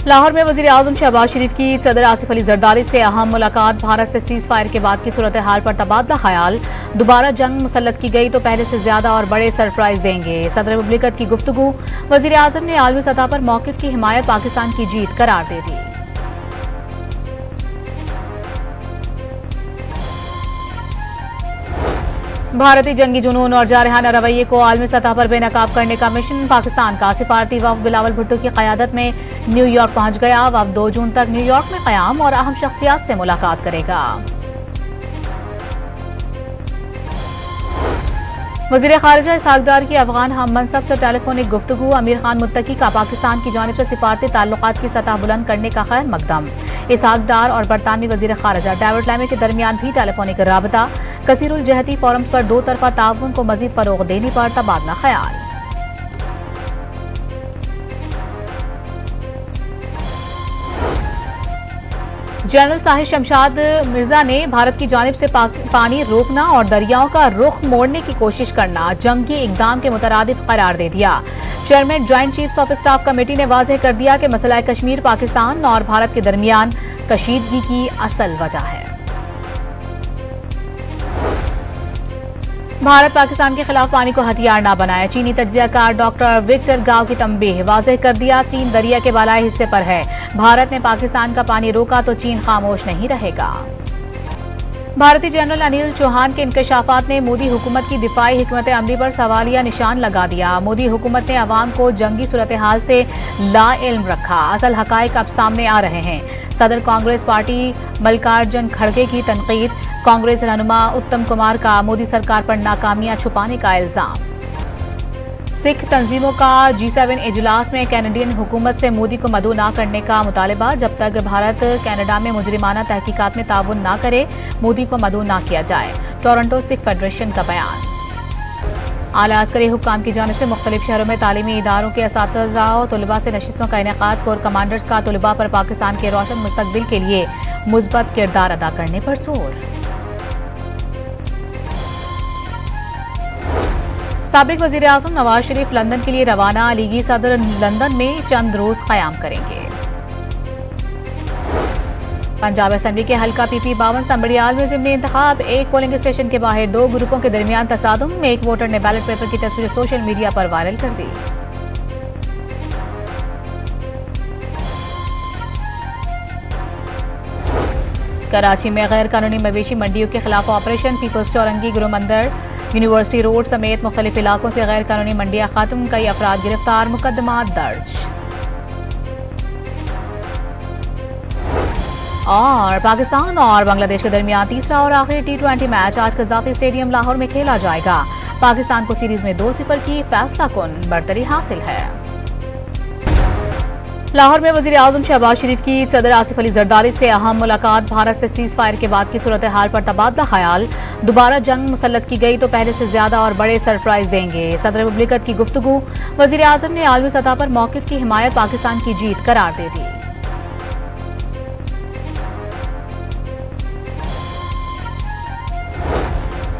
लाहौर में वजीर आजम शहबाज शरीफ की सदर आसिफ अली जरदारी से अहम मुलाकात। भारत से सीज फायर के बाद की सूरत हाल पर तबादला ख्याल। दोबारा जंग मुसल्लत की गई तो पहले से ज्यादा और बड़े सरप्राइज देंगे। सदर मुमलिकत की गुफ्तगू। वजीर आजम ने आलमी सतह पर मौकिफ की हिमायत पाकिस्तान की जीत करार दे दी। भारतीय जंगी जुनून और जारहाना रवैये को आलमी सतह पर बेनकाब करने का मिशन। पाकिस्तान का सिफारती वफ्द बिलावल भुट्टो की क़यादत में न्यूयॉर्क पहुंच गया। वफ्द 2 जून तक न्यूयॉर्क में क़याम और अहम शख्सियात से मुलाकात करेगा। वज़ीर ख़ारिजा इसहाक़ डार की अफ़गान हम मनसब से टेलीफोनिक गुफ्तगू। अमीर खान मुत्तकी का पाकिस्तान की जानिब से सिफारती ताल्लुकात की सतह बुलंद करने का खैर मकदम। इसहाक़ डार और बरतानवी वज़ीर ख़ारिजा डेविड लैमी के दरमियान भी टेलीफोनिक राबता। कसीरुल जहती फोरम्स पर 2 तरफ़ा ताउन को मज़ीद फ़रोग़ देने पर तबादला ख्याल। जनरल साहिर शमशाद मिर्जा ने भारत की जानिब से पानी रोकना और दरियाओं का रुख मोड़ने की कोशिश करना जंगी इक़दाम के मुतरादिफ करार दे दिया। Chairman joint chiefs of staff committee ने वाज़ेह कर दिया कि मसला कश्मीर पाकिस्तान और भारत के दरमियान कशीदगी की असल वजह है। भारत पाकिस्तान के खिलाफ पानी को हथियार न बनाए। चीनी तज्जियाकार डॉक्टर विक्टर गाव की तंबीह। वाज़ेह कर दिया चीन दरिया के बालाई हिस्से पर है। भारत ने पाकिस्तान का पानी रोका तो चीन खामोश नहीं रहेगा। भारतीय जनरल अनिल चौहान के इंकशाफात ने मोदी हुकूमत की दिफाई हिकमत अमली पर सवालिया निशान लगा दिया। मोदी हुकूमत ने अवाम को जंगी सूरत हाल से लाइल्म रखा। असल हकायक अब सामने आ रहे हैं। सदर कांग्रेस पार्टी मल्लिकार्जुन खड़गे की तनकीद। कांग्रेस रहनुमा उत्तम कुमार का मोदी सरकार पर नाकामियां छुपाने का इल्जाम। सिख तंजीमों का G7 इजलास में कैनेडियन हुकूमत से मोदी को मदऊ न करने का मुतालबा। जब तक भारत कनाडा में मुजरिमाना तहकीकात में ताउन न करे मोदी को मदऊ न किया जाए। टोरंटो सिख फेडरेशन का बयान। आला अस्करी हुक्काम की जानिब से मुख्तलिफ शहरों में तालीमी इदारों के असातिज़ा और तलबा से नशिस्तों का इनेकाद। कोर कमांडर्स का तलबा पर पाकिस्तान के रोशन मुस्तकबिल के लिए मुस्बत किरदार अदा करने पर जोर। साबिक वज़ीर आज़म नवाज शरीफ लंदन के लिए रवाना। लीगी सदर लंदन में चंद रोज क़याम करेंगे। पंजाब असेंबली के हल्का PP 52 संबड़ियाल में ज़िमनी इंतखाब। एक पोलिंग स्टेशन के बाहर 2 ग्रुपों के दरमियान तसादुम। एक वोटर ने बैलेट पेपर की तस्वीर सोशल मीडिया पर वायरल कर दी। कराची में गैर कानूनी मवेशी मंडियों के खिलाफ ऑपरेशन। पीपल्स चौरंगी गुरुमंदिर यूनिवर्सिटी रोड समेत मुख्तलिफ इलाकों से गैर कानूनी मंडियां खत्म। कई अफराद गिरफ्तार। मुकदमा दर्ज। और पाकिस्तान और बांग्लादेश के दरमियान तीसरा और आखिरी T20 मैच आज कज़ाफी स्टेडियम लाहौर में खेला जाएगा। पाकिस्तान को सीरीज में 2-0 की फैसला कुन बरतरी हासिल है। लाहौर में वज़ीर आज़म शहबाज शरीफ की सदर आसिफ अली जरदारी से अहम मुलाकात। भारत से सीज फायर के बाद की सूरत हाल पर तबादला ख्याल। दोबारा जंग मुसल्लत की गई तो पहले से ज्यादा और बड़े सरप्राइज देंगे। सदर मुमलिकत की गुफ्तगू। वज़ीर आज़म ने आलमी सतह पर मौकिफ की हिमायत पाकिस्तान की जीत करार दे दी।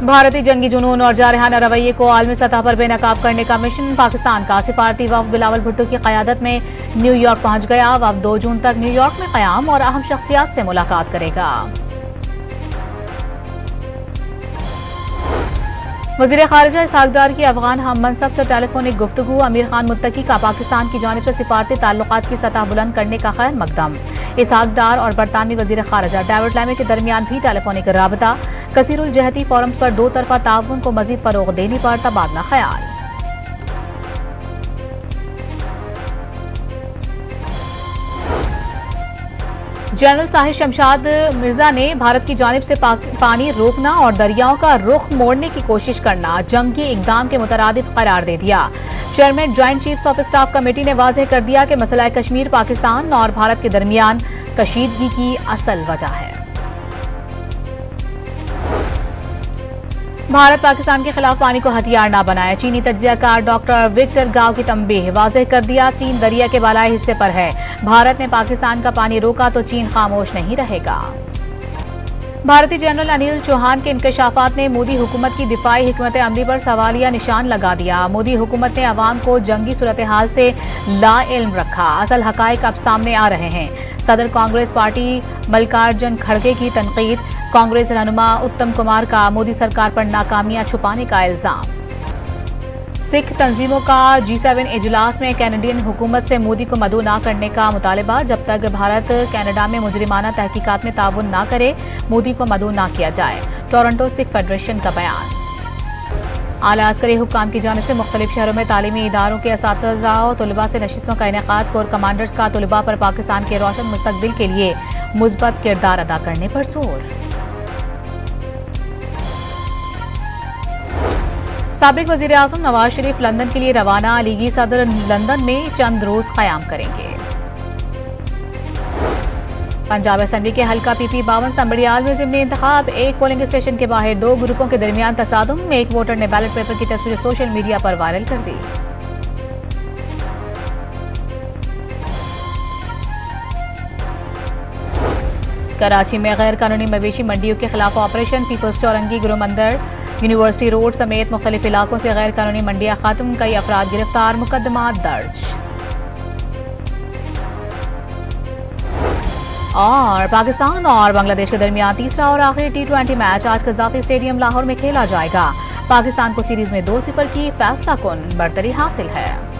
भारतीय जंगी जुनून और जारहाना रवैये को आलमी सतह पर बेनकाब करने का मिशन। पाकिस्तान का सिफारती वफ्द बिलावल भुट्टो की क़यादत में न्यूयॉर्क पहुंच गया। वफ्द 2 जून तक न्यूयॉर्क में क़याम और अहम शख्सियात से मुलाकात करेगा। वज़ीर ख़ारिजा इसहाक़ डार की अफ़गान हम मनसब से टेलीफोनिक गुफ्तगू। अमीर खान मुत्तकी का पाकिस्तान की जानिब से सिफारती ताल्लुकात की सतह बुलंद करने का खैर मकदम। इसहाक़ डार और बरतानवी वज़ीर ख़ारिजा डेविड लैमी के दरमियान भी टेलीफोनिक राबता। कसीरुल जहती फोरम्स पर 2 तरफ़ा ताउन को मज़ीद फ़रोग़ देने पर तबादला ख्याल। जनरल साहिर शमशाद मिर्जा ने भारत की जानिब से पानी रोकना और दरियाओं का रुख मोड़ने की कोशिश करना जंगी इक़दाम के मुतरादिफ करार दे दिया। Chairman joint chiefs of staff committee ने वाज़ेह कर दिया कि मसला कश्मीर पाकिस्तान और भारत के दरमियान कशीदगी की असल वजह है। भारत पाकिस्तान के खिलाफ पानी को हथियार न बनाए। चीनी तज्जियाकार डॉक्टर विक्टर गाव की तंबीह। वाज़ेह कर दिया चीन दरिया के बालाई हिस्से पर है। भारत ने पाकिस्तान का पानी रोका तो चीन खामोश नहीं रहेगा। भारतीय जनरल अनिल चौहान के इंकशाफात ने मोदी हुकूमत की दिफाई हिकमत अमली पर सवालिया निशान लगा दिया। मोदी हुकूमत ने अवाम को जंगी सूरत हाल से लाइल्म रखा, असल हकायक अब सामने आ रहे हैं। सदर कांग्रेस पार्टी मल्लिकार्जुन खड़गे की तनकीद, कांग्रेस रहनुमा उत्तम कुमार का मोदी सरकार पर नाकामियां छुपाने का इल्जाम। सिख तंजीमों का G7 इजलास में कैनेडियन हुकूमत से मोदी को मदऊ न करने का मुतालबा। जब तक भारत कनाडा में मुजरिमाना तहकीकात में ताउन न करे, मोदी को मदऊ न किया जाए। टोरंटो सिख फेडरेशन का बयान। आला अस्करी हुक्काम की जानिब से मुख्तलिफ शहरों में तालीमी इदारों के असातिज़ा और तलबा से नशिस्तों का इनेकाद। कोर कमांडर्स का तलबा पर पाकिस्तान के रोशन मुस्तकबिल के लिए मुस्बत किरदार अदा करने पर जोर। साबिक वज़ीर आज़म नवाज शरीफ लंदन के लिए रवाना। लीगी सदर लंदन में चंद रोज क़याम करेंगे। पंजाब असेंबली के हल्का PP 52 संबड़ियाल में ज़िमनी इंतखाब। एक पोलिंग स्टेशन के बाहर दो ग्रुपों के दरमियान तसादुम। एक वोटर ने बैलेट पेपर की तस्वीर सोशल मीडिया पर वायरल कर दी। कराची में गैर कानूनी मवेशी मंडियों के खिलाफ ऑपरेशन। पीपल्स चौरंगी, गुरुमंदिर, यूनिवर्सिटी रोड समेत मुख्तलिफ इलाकों से गैर कानूनी मंडियां खत्म। कई अफराद गिरफ्तार, मुकदमा दर्ज। और पाकिस्तान और बांग्लादेश के दरमियान तीसरा और आखिरी T20 मैच आज कज़ाफी स्टेडियम लाहौर में खेला जाएगा। पाकिस्तान को सीरीज में 2-0 की फैसला कुन बढ़तरी हासिल है।